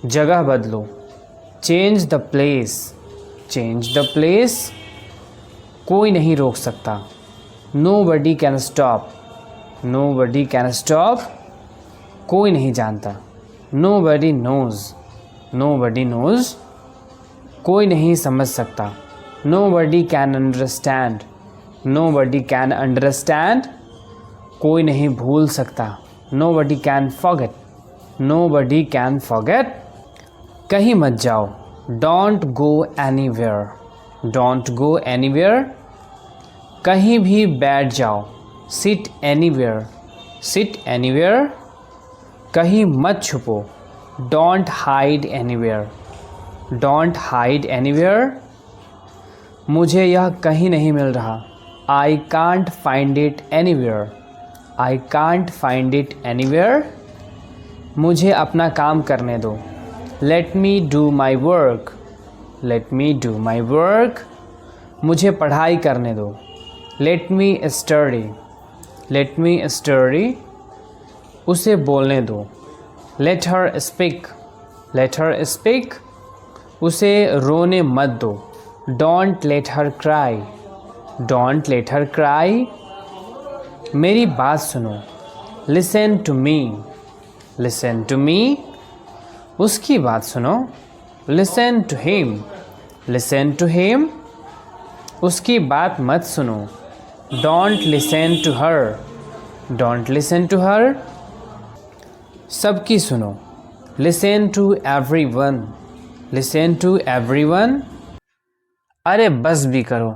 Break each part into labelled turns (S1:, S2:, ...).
S1: जगह बदलो, change the place, change the place, कोई नहीं रोक सकता, nobody can stop, nobody can stop, कोई नहीं जानता, नोबडी नोज, नोबडी नोज, कोई नहीं समझ सकता, nobody can understand, nobody can understand, कोई नहीं भूल सकता, nobody can forget, nobody can forget, कहीं मत जाओ, don't go anywhere, don't go anywhere, कहीं भी बैठ जाओ, सिट एनीवेयर, सिट एनीवेयर, कहीं मत छुपो, don't hide anywhere, don't hide anywhere, मुझे यह कहीं नहीं मिल रहा, I can't find it anywhere, I can't find it anywhere, मुझे अपना काम करने दो, let me do my work, let me do my work, मुझे पढ़ाई करने दो, let me study, let me study, उसे बोलने दो, let her speak, let her speak, उसे रोने मत दो, don't let her cry, don't let her cry, मेरी बात सुनो, listen to me, listen to me, उसकी बात सुनो, listen to him, listen to him, उसकी बात मत सुनो, don't listen to her, don't listen to her, सबकी सुनो, listen to everyone, listen to everyone, अरे बस भी करो,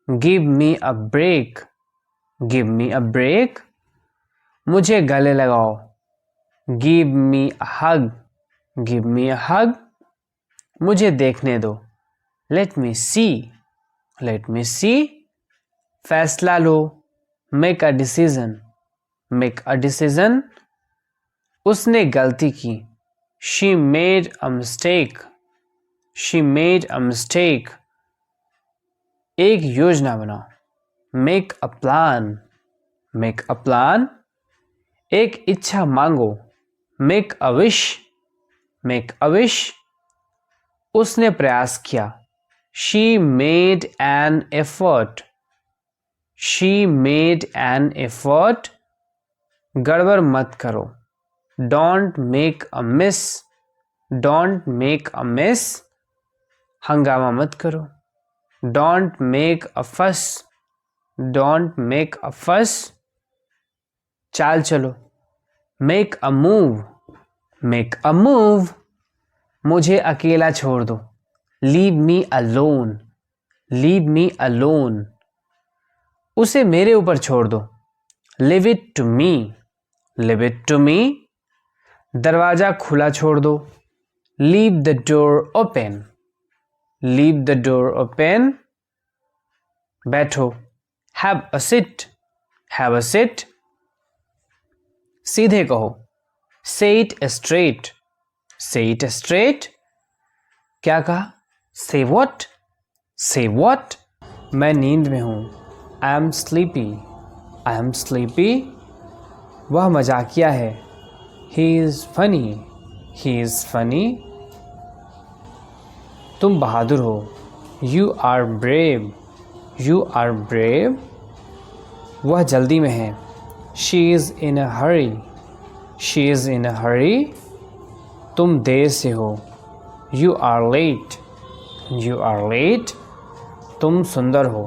S1: give me a break, give me a break, मुझे गले लगाओ, गिव मी अ हग, गिव मी अ हग, मुझे देखने दो, लेट मी सी, लेट मी सी, फैसला लो, make a decision, make a decision, उसने गलती की, she made a mistake, she made a mistake, एक योजना बनाओ, make a plan, make a plan, एक इच्छा मांगो, make a wish, make a wish, उसने प्रयास किया, she made an effort, she made an effort, गड़बड़ मत करो, don't make a mess, don't make a mess, हंगामा मत करो, डोंट मेक अ फस, डोंट मेक अ फस, चाल चलो, make a move, make a move, मुझे अकेला छोड़ दो, leave me alone, leave me alone, उसे मेरे ऊपर छोड़ दो, leave it to me, leave it to me, दरवाजा खुला छोड़ दो, leave the door open, leave the door open, बैठो, have a seat, have a seat, सीधे कहो, say it straight, say it straight, क्या कहा, से व्हाट, से व्हाट, मैं नींद में हूं, I am sleepy, I am sleepy, वह मजाकिया है, he is funny, he is funny, तुम बहादुर हो, you are brave, you are brave, वह जल्दी में है, she is in a hurry, she is in a hurry, तुम देर से हो, you are late, you are late, तुम सुंदर हो,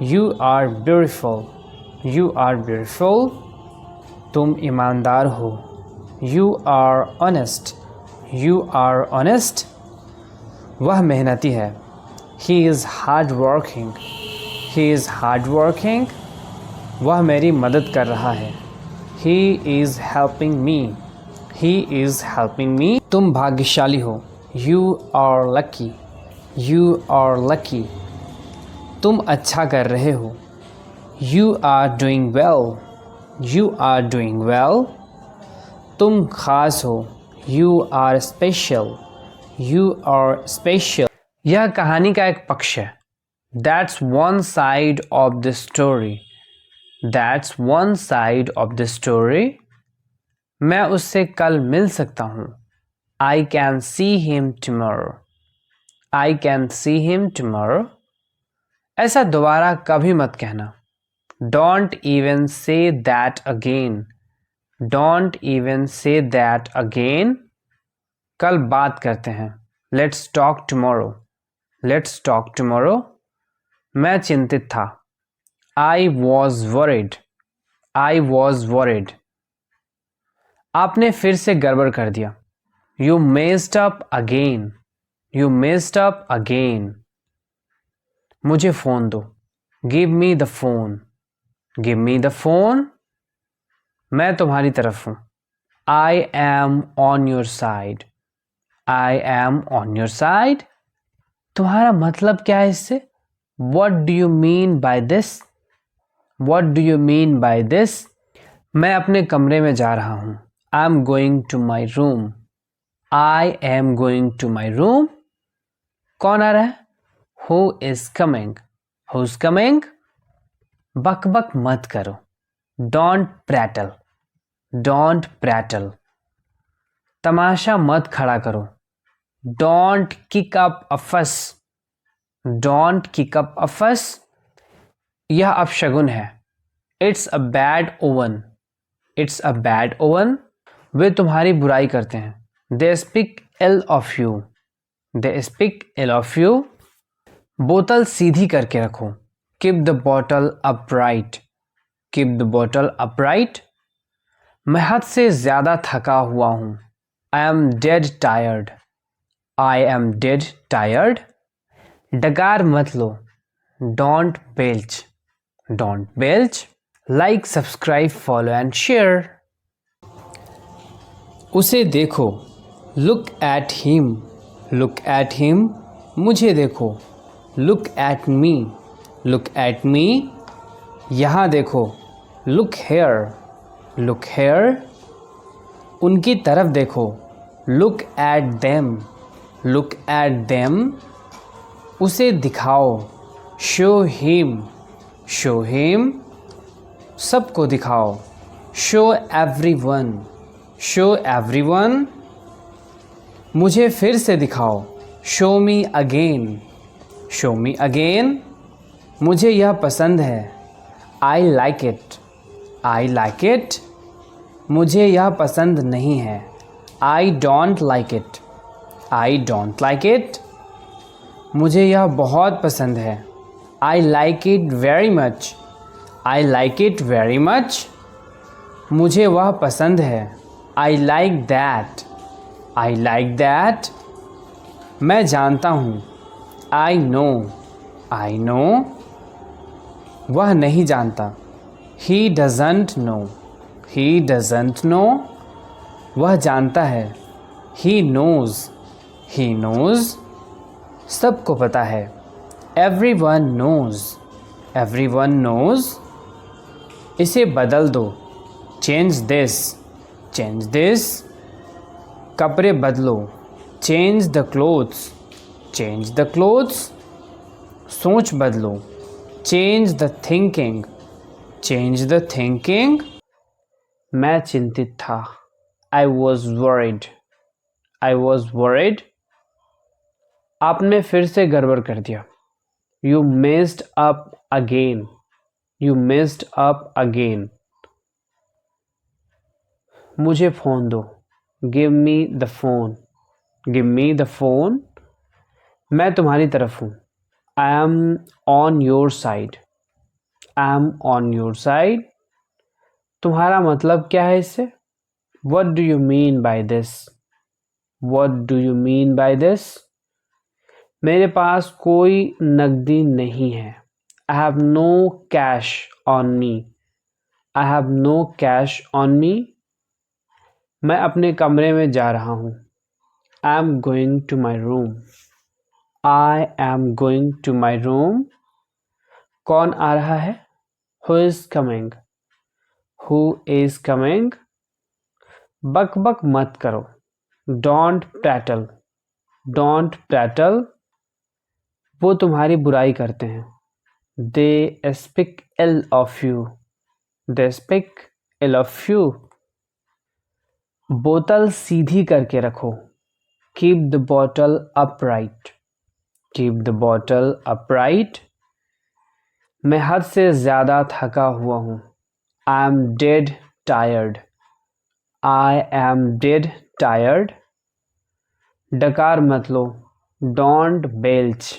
S1: you are beautiful, you are beautiful, तुम ईमानदार हो, you are honest, you are honest, वह मेहनती है, he is hard working, he is hard working, वह मेरी मदद कर रहा है, he is helping me, he is helping me, तुम भाग्यशाली हो, you are lucky, you are lucky, तुम अच्छा कर रहे हो, you are doing well, you are doing well, तुम खास हो, you are special, you are special, यह कहानी का एक पक्ष है, that's one side of the story, that's one side of the story, मैं उससे कल मिल सकता हूँ, I can see him tomorrow. I can see him tomorrow. ऐसा दोबारा कभी मत कहना. Don't even say that again. Don't even say that again. कल बात करते हैं. Let's talk tomorrow. Let's talk tomorrow. मैं चिंतित था. I was worried. I was worried. आपने फिर से गड़बड़ कर दिया. You messed up again. You messed up again. मुझे फ़ोन दो. Give me the phone. Give me the phone. मैं तुम्हारी तरफ हूँ. I am on your side. I am on your side. तुम्हारा मतलब क्या है इससे? What do you mean by this? What do you mean by this? मैं अपने कमरे में जा रहा हूँ. I am going to my room. I am going to my room. कौन आ रहा है? Who is coming? Who's coming? बक बक मत करो. Don't prattle. Don't prattle. तमाशा मत खड़ा करो. Don't kick up a fuss. Don't kick up a fuss. यह अपशगुन है. It's a bad omen. It's a bad omen. वे तुम्हारी बुराई करते हैं. They speak ill of you. They speak ill of you. बोतल सीधी करके रखो. Keep the bottle upright. Keep the bottle upright. मैं हद से ज़्यादा थका हुआ हूँ. I am dead tired. I am dead tired. डकार मत लो. Don't belch. Don't belch. Like, subscribe, follow and share. उसे देखो. Look at him. Look at him. मुझे देखो. Look at me. Look at me. यहाँ देखो. Look here. Look here. उनकी तरफ देखो. Look at them. Look at them. उसे दिखाओ. Show him. Show him. सबको दिखाओ. Show everyone. Show everyone. मुझे फिर से दिखाओ. Show me again. Show me again. मुझे यह पसंद है. I like it. I like it. मुझे यह पसंद नहीं है. I don't like it. I don't like it. मुझे यह बहुत पसंद है. I like it very much. I like it very much. मुझे वह पसंद है. I like that. I like that. मैं जानता हूँ. I know. I know. वह नहीं जानता. He doesn't know. He doesn't know. वह जानता है. He knows. He knows. सबको पता है. Everyone knows. Everyone knows. इसे बदल दो. Change this. Change this. कपड़े बदलो. Change the clothes. Change the clothes. सोच बदलो. Change the thinking. Change the thinking. मैं चिंतित था. I was worried. I was worried. आपने फिर से गड़बड़ कर दिया. You messed up again. You messed up again. मुझे फ़ोन दो. Give me the phone. Give me the phone. मैं तुम्हारी तरफ हूँ. I am on your side. I am on your side. तुम्हारा मतलब क्या है इससे? What do you mean by this? What do you mean by this? मेरे पास कोई नकदी नहीं है. I have no cash on me. I have no cash on me. मैं अपने कमरे में जा रहा हूँ. I am going to my room. I am going to my room. कौन आ रहा है? Who is coming? Who is coming? बक बक मत करो. Don't prattle. Don't prattle. वो तुम्हारी बुराई करते हैं. They speak ill of you. They speak ill of you. बोतल सीधी करके रखो. Keep the bottle upright, keep the bottle upright. मैं हद से ज़्यादा थका हुआ हूँ। I am dead tired, I am dead tired. डकार मत लो, डोंट बेल्च,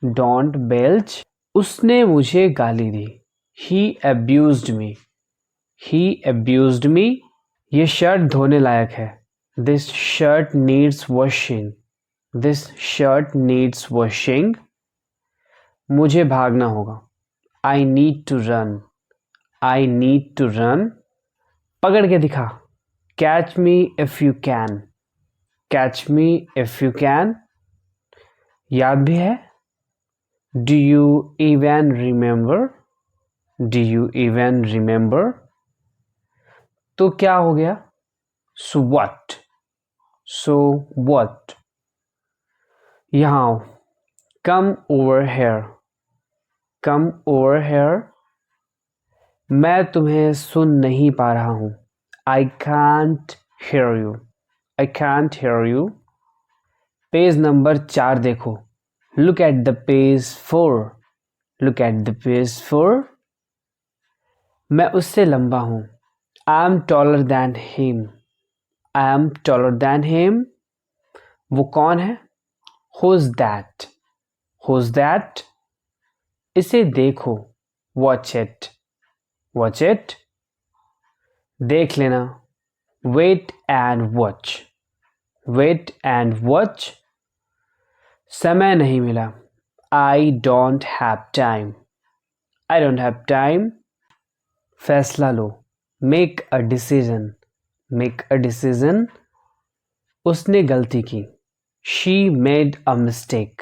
S1: डोंट बेल्च। उसने मुझे गाली दी, ही अब्यूज्ड मी, ही अब्यूज्ड मी। ये शर्ट धोने लायक है, this shirt needs washing, this shirt needs washing. मुझे भागना होगा, I need to run, I need to run. पकड़ के दिखा, catch me if you can, catch me if you can. याद भी है, do you even remember, do you even remember. तो क्या हो गया, सो व्हाट, सो व्हाट। यहां आओ, come over hair, come over here. मैं तुम्हें सुन नहीं पा रहा हूं, I can't hear you, I can't hear you. Page number 4 देखो, look at the page 4, look at the page 4। मैं उससे लंबा हूं, I am taller than him, I am taller than him. वो कौन है, हुज दैट, हुज दैट। इसे देखो, वॉच इट, वॉच इट। देख लेना, wait and watch, wait and watch. समय नहीं मिला, I don't have time, I don't have time. फैसला लो, make a decision, make a decision. उसने गलती की, she made a mistake,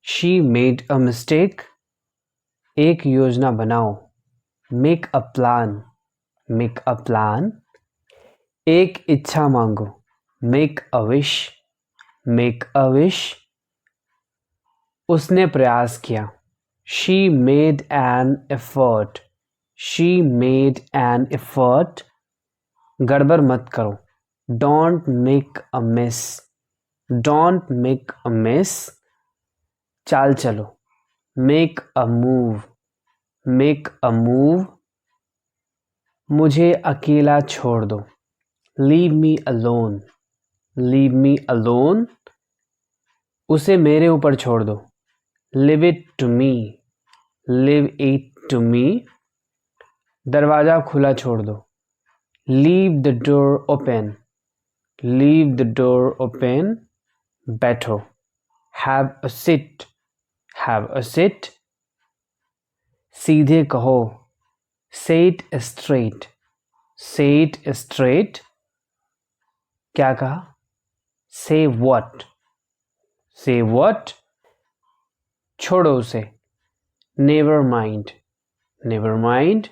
S1: she made a mistake. एक योजना बनाओ, make a plan, make a plan. एक इच्छा मांगो, make a wish, make a wish. उसने प्रयास किया, she made an effort, she made an effort. गड़बड़ मत करो, don't make a mess, don't make a mess. चाल चलो, make a move, make a move. मुझे अकेला छोड़ दो, leave me alone, leave me alone. उसे मेरे ऊपर छोड़ दो, leave it to me, leave it to me. दरवाजा खुला छोड़ दो, leave the door open, leave the door open. बैठो, have a seat, have a seat. सीधे कहो, सेट स्ट्रेट, सेट स्ट्रेट। क्या कहा, से व्हाट, से व्हाट। छोड़ो उसे, नेवर माइंड, नेवर माइंड।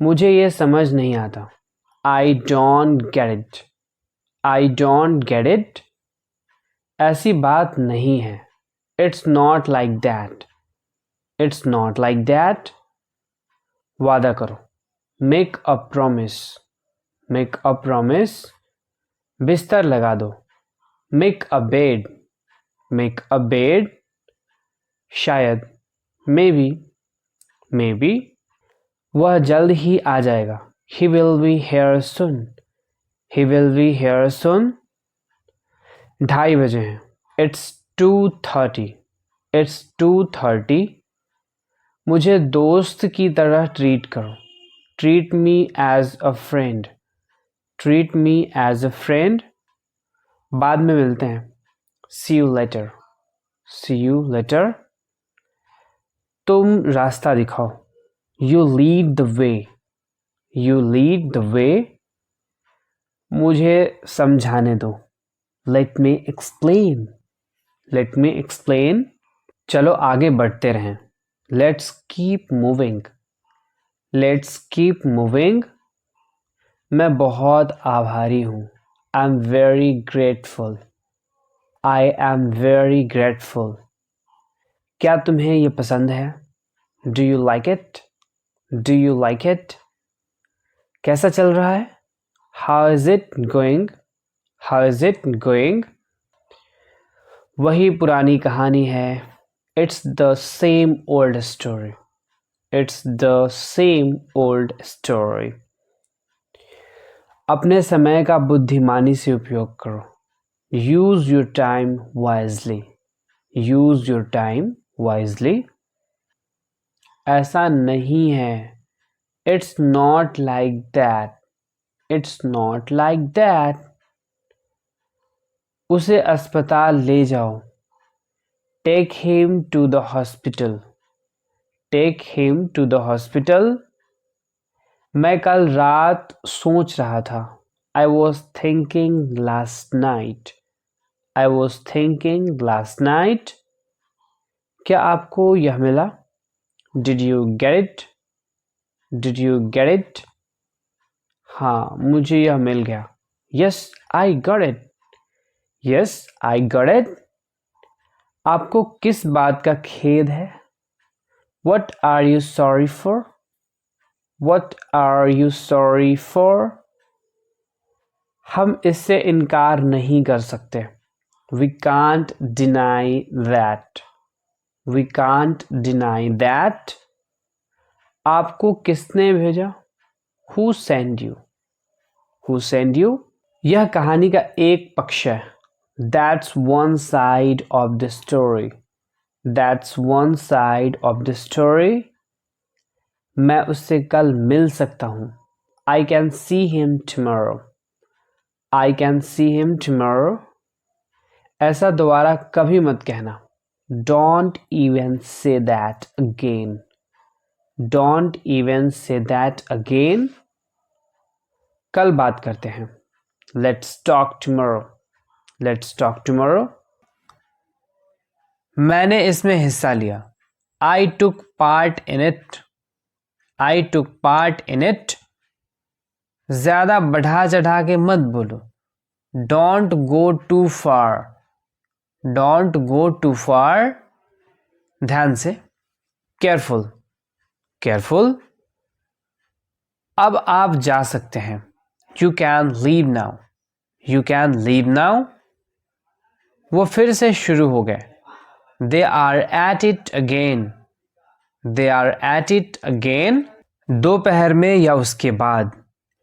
S1: मुझे ये समझ नहीं आता, I don't get it, I don't get it. ऐसी बात नहीं है, it's not like that, it's not like that. वादा करो, make a promise, make a promise. बिस्तर लगा दो, make a bed, make a bed. शायद, मे बी, मे बी। वह जल्द ही आ जाएगा, he will be here soon, he will be here soon. 2:30 बजे हैं, इट्स 2:30, इट्स 2:30। मुझे दोस्त की तरह ट्रीट करो, treat me as a friend, treat me as a friend. बाद में मिलते हैं, see you later, see you later. तुम रास्ता दिखाओ, you lead the way, you lead the way. मुझे समझाने दो, let me explain, let me explain. चलो आगे बढ़ते रहें, let's keep moving, let's keep moving. मैं बहुत आभारी हूँ, I am very grateful, I am very grateful. क्या तुम्हें ये पसंद है, do you like it, do you like it. कैसा चल रहा है, how is it going, How is it going? वही पुरानी कहानी है. It's the same old story. It's the same old story. अपने समय का बुद्धिमानी से उपयोग करो. Use your time wisely. Use your time wisely. ऐसा नहीं है. It's not like that. It's not like that. उसे अस्पताल ले जाओ. Take him to the hospital. Take him to the hospital. मैं कल रात सोच रहा था. I was thinking last night. I was thinking last night. क्या आपको यह मिला? Did you get it? Did you get it? हाँ, मुझे यह मिल गया. Yes, I got it. Yes, I got it. आपको किस बात का खेद है? What are you sorry for? What are you sorry for? हम इससे इनकार नहीं कर सकते. We can't deny that. We can't deny that. आपको किसने भेजा? Who sent you? Who sent you? यह कहानी का एक पक्ष है. That's one side of the story. That's one side of the story. मैं उससे कल मिल सकता हूँ. I can see him tomorrow. I can see him tomorrow. ऐसा दोबारा कभी मत कहना. Don't even say that again. Don't even say that again. कल बात करते हैं. Let's talk tomorrow. Let's talk tomorrow. मैंने इसमें हिस्सा लिया. I took part in it. I took part in it. ज़्यादा बढ़ा चढ़ा के मत बोलो. Don't go too far. Don't go too far. ध्यान से. Careful. Careful. अब आप जा सकते हैं. You can leave now. You can leave now. वो फिर से शुरू हो गए. They are at it again. They are at it again. दोपहर में या उसके बाद.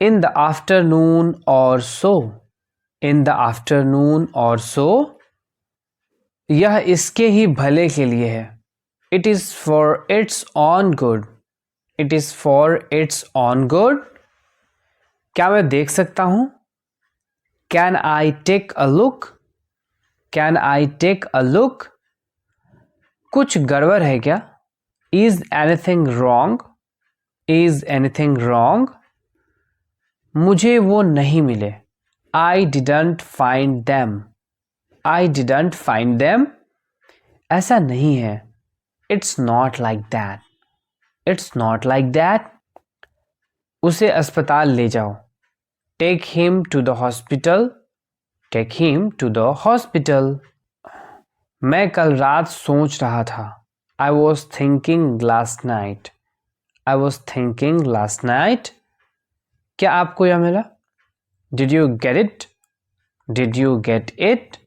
S1: In the afternoon or so. In the afternoon or so. यह इसके ही भले के लिए है. It is for its own good. It is for its own good. क्या मैं देख सकता हूँ? Can I take a look? Can I take a look? कुछ गड़बड़ है क्या? Is anything wrong? Is anything wrong? मुझे वो नहीं मिले. I didn't find them. I didn't find them. ऐसा नहीं है. It's not like that. It's not like that. उसे अस्पताल ले जाओ. Take him to the hospital. Take him to the hospital. मैं कल रात सोच रहा था. I was thinking last night. I was thinking last night. क्या आपको यह मिला? Did you get it? Did you get it?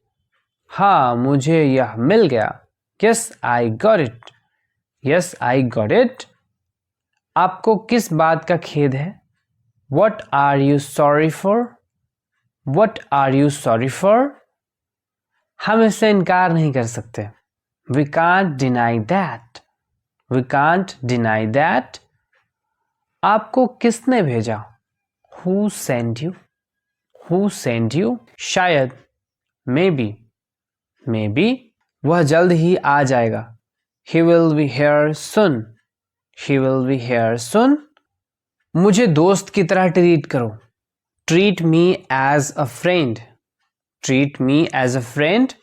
S1: हाँ, मुझे यह मिल गया. Yes, I got it. Yes, I got it. आपको किस बात का खेद है? What are you sorry for? What are you sorry for? हम इससे इनकार नहीं कर सकते. We can't deny that. We can't deny that. आपको किसने भेजा? Who sent you? Who sent you? शायद. Maybe. Maybe. वह जल्द ही आ जाएगा. He will be here soon. He will be here soon. मुझे दोस्त की तरह ट्रीट करो. Treat me as a friend. Treat me as a friend.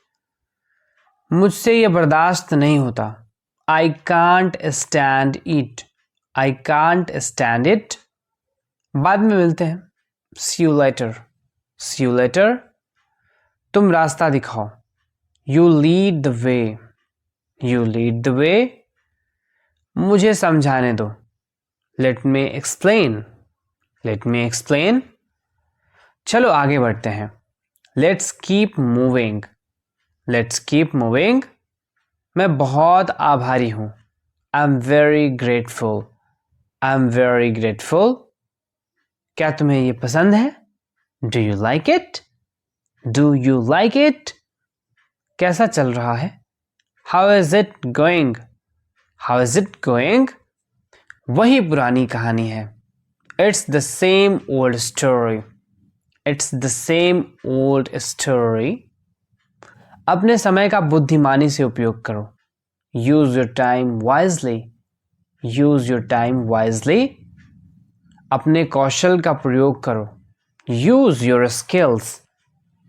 S1: मुझसे ये बर्दाश्त नहीं होता. I can't stand it. I can't stand it. बाद में मिलते हैं. See you later. See you later. तुम रास्ता दिखाओ. You lead the way. You lead the way. मुझे समझाने दो. Let me explain. Let me explain. चलो आगे बढ़ते हैं. Let's keep moving, let's keep moving. मैं बहुत आभारी हूँ। I am very grateful, I am very grateful. क्या तुम्हें ये पसंद है? Do you like it? Do you like it? कैसा चल रहा है? How is it going? How is it going? वही पुरानी कहानी है। It's the same old story, it's the same old story. अपने समय का बुद्धिमानी से उपयोग करो। Use your time wisely, use your time wisely. अपने कौशल का प्रयोग करो। Use your skills,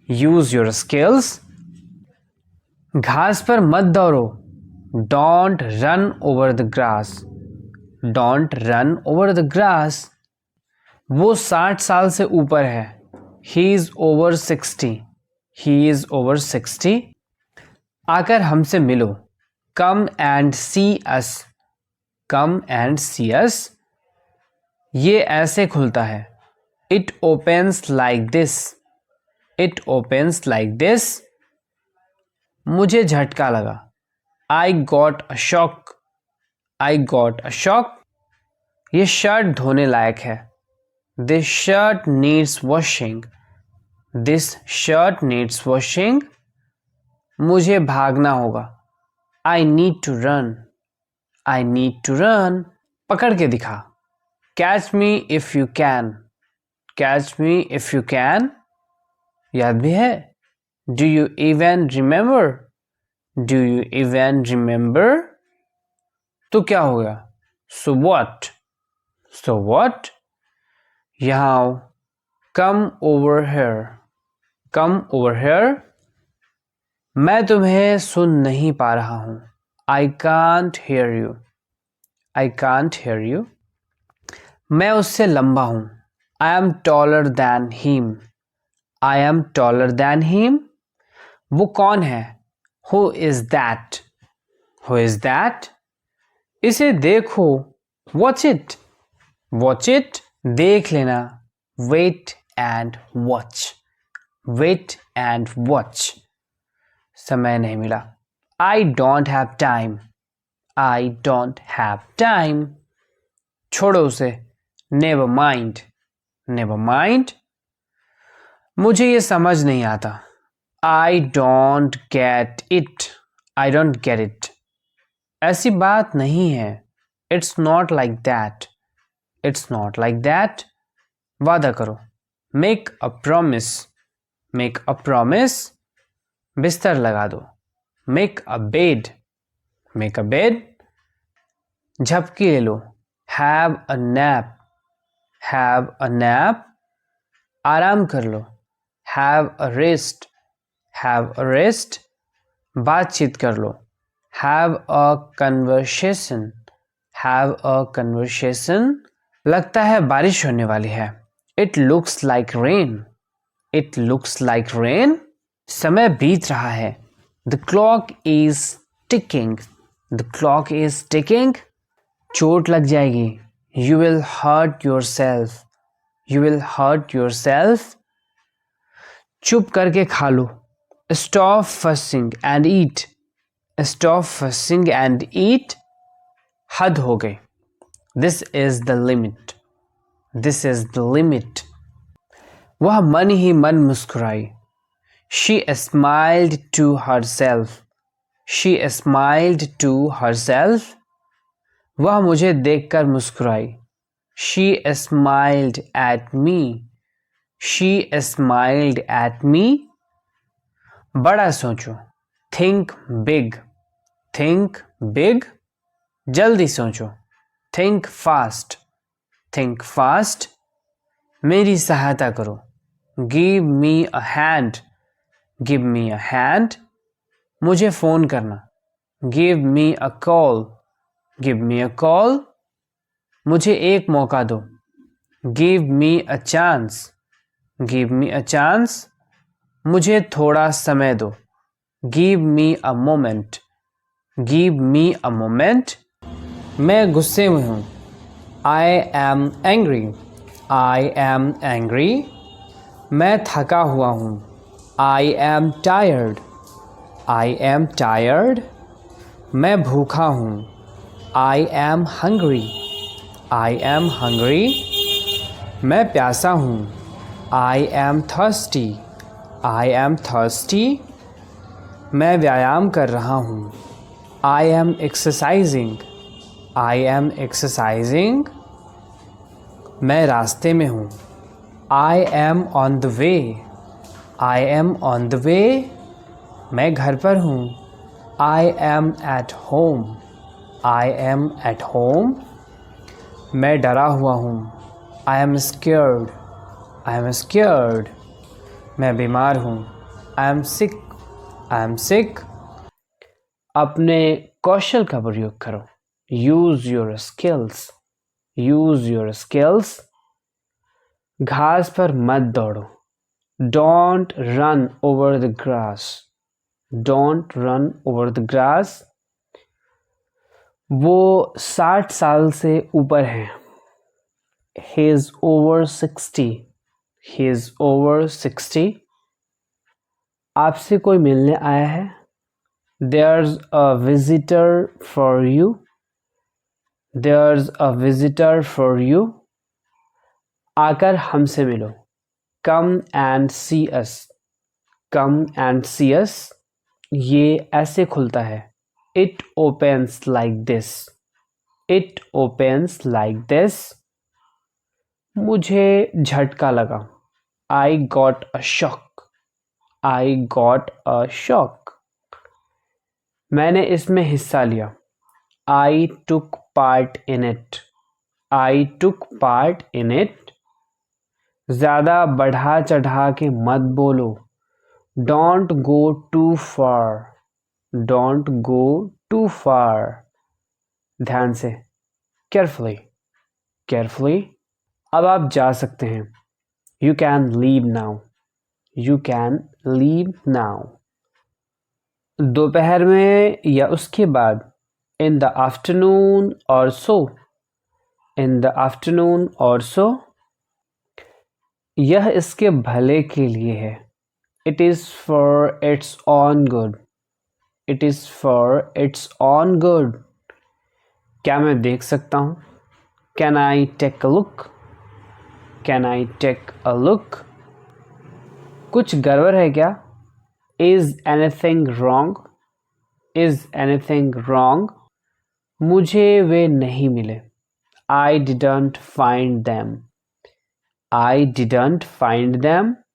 S1: use your skills. घास पर मत दौड़ो। Don't run over the grass, don't run over the grass. वो 60 साल से ऊपर है। He is over 60, he is over 60। आकर हमसे मिलो। Come and see us, come and see us. ये ऐसे खुलता है। It opens like this, it opens like this. मुझे झटका लगा। I got a shock, I got a shock. ये शर्ट धोने लायक है। This shirt needs washing, this shirt needs washing. मुझे भागना होगा। I need to run, I need to run. पकड़ के दिखा। Catch me if you can, catch me if you can. याद भी है? Do you even remember, do you even remember. तो क्या हो गया? So what, so what. यहाँ आओ। Come over hair, come over here. मैं तुम्हें सुन नहीं पा रहा हूं। I can't hear you, I can't hear you. मैं उससे लंबा हूं। I am taller than him, I am taller than him. वो कौन है? Who is that, who is that. इसे देखो। Watch it, watch it. देख लेना। Wait and watch, wait and watch. समय नहीं मिला। I don't have time, I don't have time. छोड़ो उसे। Never mind, never mind. मुझे ये समझ नहीं आता। I don't get it, I don't get it. ऐसी बात नहीं है। It's not like that, it's not like that. वादा करो। Make a promise, make a promise. बिस्तर लगा दो। Make a bed, make a bed. झपकी ले लो। Have a nap, have a nap. आराम कर लो। Have a rest, have a rest. बातचीत कर लो। Have a conversation, have a conversation. लगता है बारिश होने वाली है। It looks like rain, it looks like rain. समय बीत रहा है। The clock is ticking, the clock is ticking. चोट लग जाएगी। You will hurt yourself, you will hurt yourself. चुप करके खा लो। Stop fussing and eat, stop fussing and eat. हद हो गई। This is the limit, this is the limit. वह मन ही मन मुस्कुराई। She smiled to herself, she smiled to herself. वह मुझे देखकर मुस्कुराई। She smiled at me, she smiled at me. बड़ा सोचो। Think big, think big. जल्दी सोचो। Think fast, think fast. मेरी सहायता करो। Give me a hand, give me a hand. मुझे फ़ोन करना। Give me a call, give me a call. मुझे एक मौका दो। Give me a chance, give me a chance. मुझे थोड़ा समय दो। Give me a moment, give me a moment. मैं गुस्से में हूँ। I am angry, I am angry. मैं थका हुआ हूँ। I am tired. I am tired. मैं भूखा हूँ. I am hungry. I am hungry. मैं प्यासा हूँ. I am thirsty. I am thirsty. मैं व्यायाम कर रहा हूँ. I am exercising. I am exercising. मैं रास्ते में हूँ. I am on the way. I am on the way. मैं घर पर हूँ. I am at home. I am at home. मैं डरा हुआ हूँ. I am scared. I am scared. मैं बीमार हूँ. I am sick. I am sick. अपने कौशल का प्रयोग करो. Use your skills. Use your skills. घास पर मत दौड़ो. Don't run over the grass. Don't run over the grass. वो 60 साल से ऊपर हैं. He is over 60. He is over 60. आपसे कोई मिलने आया है. There's a visitor for you. There's a visitor for you. आकर हमसे मिलो. Come and see us. Come and see us. ये ऐसे खुलता है. It opens like this. It opens like this. मुझे झटका लगा. I got a shock. I got a shock. मैंने इसमें हिस्सा लिया. I took part in it. I took part in it. ज़्यादा बढ़ा चढ़ा के मत बोलो. Don't go too far. Don't go too far. ध्यान से. Carefully. Carefully. अब आप जा सकते हैं. You can leave now. You can leave now. दोपहर में या उसके बाद. In the afternoon or so. In the afternoon or so. यह इसके भले के लिए है. It is for its own good. It is for its own good. क्या मैं देख सकता हूँ? Can I take a look? Can I take a look? कुछ गड़बड़ है क्या? Is anything wrong? Is anything wrong? मुझे वे नहीं मिले. I didn't find them. I didn't find them.